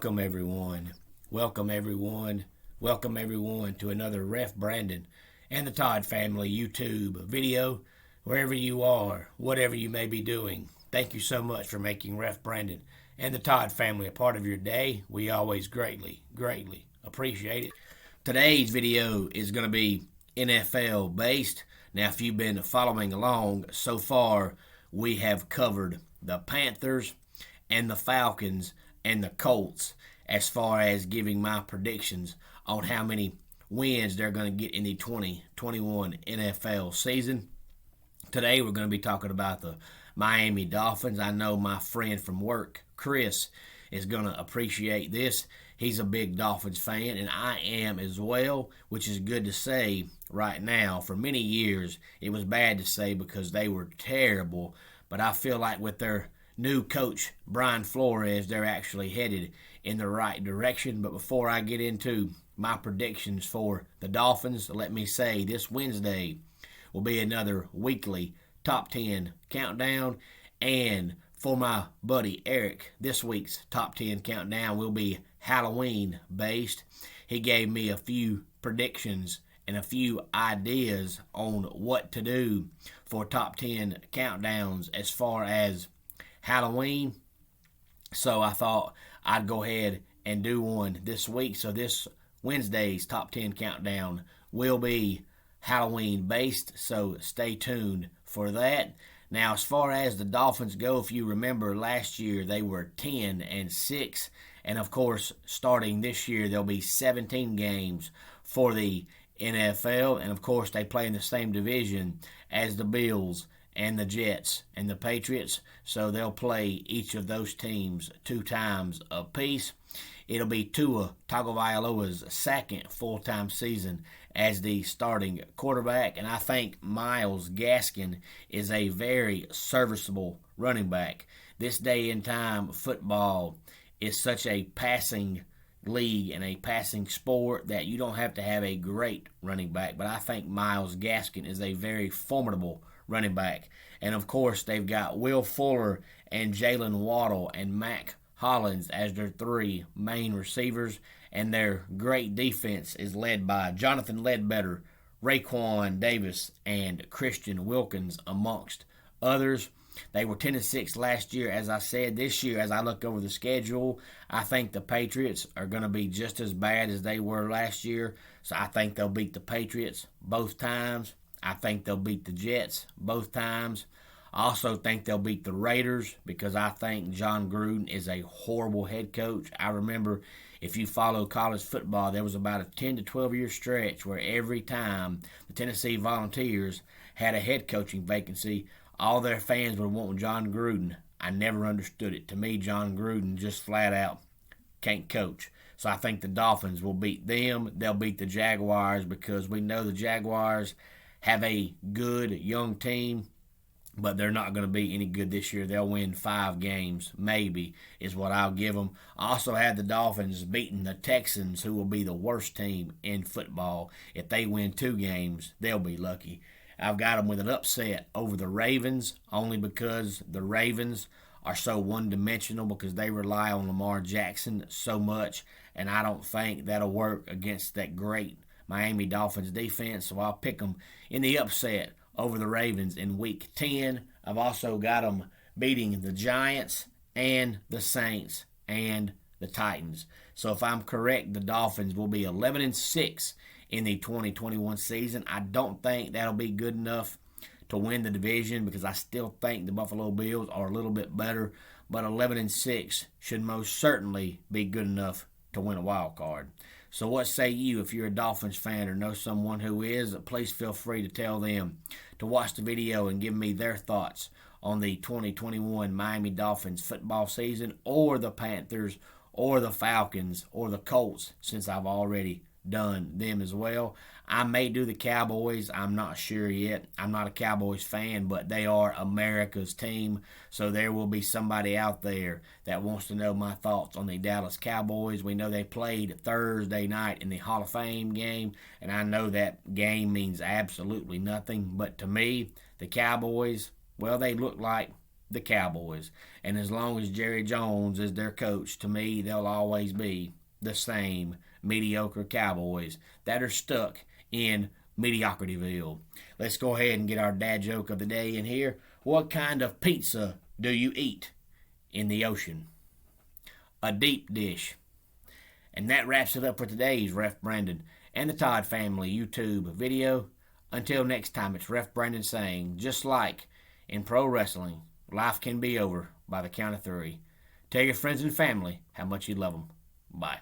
Welcome everyone. Welcome everyone. Welcome everyone to another Ref Brandon and the Todd family YouTube video. Wherever you are, whatever you may be doing, thank you so much for making Ref Brandon and the Todd family a part of your day. We always greatly appreciate it. Today's video is going to be NFL based. Now, if you've been following along so far, we have covered the Panthers and the Falcons and the Colts as far as giving my predictions on how many wins they're going to get in the 2021 NFL season. Today we're going to be talking about the Miami Dolphins. I know my friend from work, Chris, is going to appreciate this. He's a big Dolphins fan, and I am as well, which is good to say right now. For many years, it was bad to say because they were terrible, but I feel like with their new coach, Brian Flores, they're actually headed in the right direction. But before I get into my predictions for the Dolphins, let me say this Wednesday will be another weekly top 10 countdown. And for my buddy Eric, this week's top 10 countdown will be Halloween based. He gave me a few predictions and a few ideas on what to do for top 10 countdowns as far as Halloween. So I thought I'd go ahead and do one this week. So this Wednesday's top 10 countdown will be Halloween based, so stay tuned for that. Now, as far as the Dolphins go, if you remember last year they were 10-6, and of course starting this year there'll be 17 games for the NFL, and of course they play in the same division as the Bills and the Jets and the Patriots, so they'll play each of those teams 2 times apiece. It'll be Tua Tagovailoa's second full-time season as the starting quarterback, and I think Myles Gaskin is a very serviceable running back. This day and time, football is such a passing league and a passing sport that you don't have to have a great running back, but I think Myles Gaskin is a very formidable running back. And of course, they've got Will Fuller and Jalen Waddle and Mac Hollins as their 3 main receivers, and their great defense is led by Jonathan Ledbetter, Raekwon Davis, and Christian Wilkins, amongst others. They were 10-6 last year, as I said. This year, as I look over the schedule, I think the Patriots are going to be just as bad as they were last year. So I think they'll beat the Patriots both times. I think they'll beat the Jets both times. I also think they'll beat the Raiders because I think John Gruden is a horrible head coach. I remember, if you follow college football, there was about a 10 to 12 year stretch where every time the Tennessee Volunteers had a head coaching vacancy, all their fans would want John Gruden. I never understood it. To me, John Gruden just flat out can't coach. So I think the Dolphins will beat them. They'll beat the Jaguars because we know the Jaguars have a good young team, but they're not going to be any good this year. They'll win 5 games, maybe, is what I'll give them. I also have the Dolphins beating the Texans, who will be the worst team in football. If they win 2 games, they'll be lucky. I've got them with an upset over the Ravens, only because the Ravens are so one-dimensional because they rely on Lamar Jackson so much, and I don't think that'll work against that great Miami Dolphins defense, so I'll pick them in the upset over the Ravens in Week 10. I've also got them beating the Giants and the Saints and the Titans. So if I'm correct, the Dolphins will be 11-6 in the 2021 season. I don't think that'll be good enough to win the division because I still think the Buffalo Bills are a little bit better, but 11-6 should most certainly be good enough to win a wild card. So what say you? If you're a Dolphins fan or know someone who is, please feel free to tell them to watch the video and give me their thoughts on the 2021 Miami Dolphins football season, or the Panthers, or the Falcons, or the Colts, since I've already done them as well. I may do the Cowboys. I'm not sure yet. I'm not a Cowboys fan, but they are America's team. So there will be somebody out there that wants to know my thoughts on the Dallas Cowboys. We know they played Thursday night in the Hall of Fame game, and I know that game means absolutely nothing. But to me, the Cowboys, well, they look like the Cowboys. And as long as Jerry Jones is their coach, to me, they'll always be the same mediocre Cowboys that are stuck in Mediocrityville. Let's go ahead and get our dad joke of the day in here. What kind of pizza do you eat in the ocean? A deep dish. And that wraps it up for today's Ref Brandon and the Todd Family YouTube video. Until next time, it's Ref Brandon saying, just like in pro wrestling, life can be over by the count of 3. Tell your friends and family how much you love them. Bye.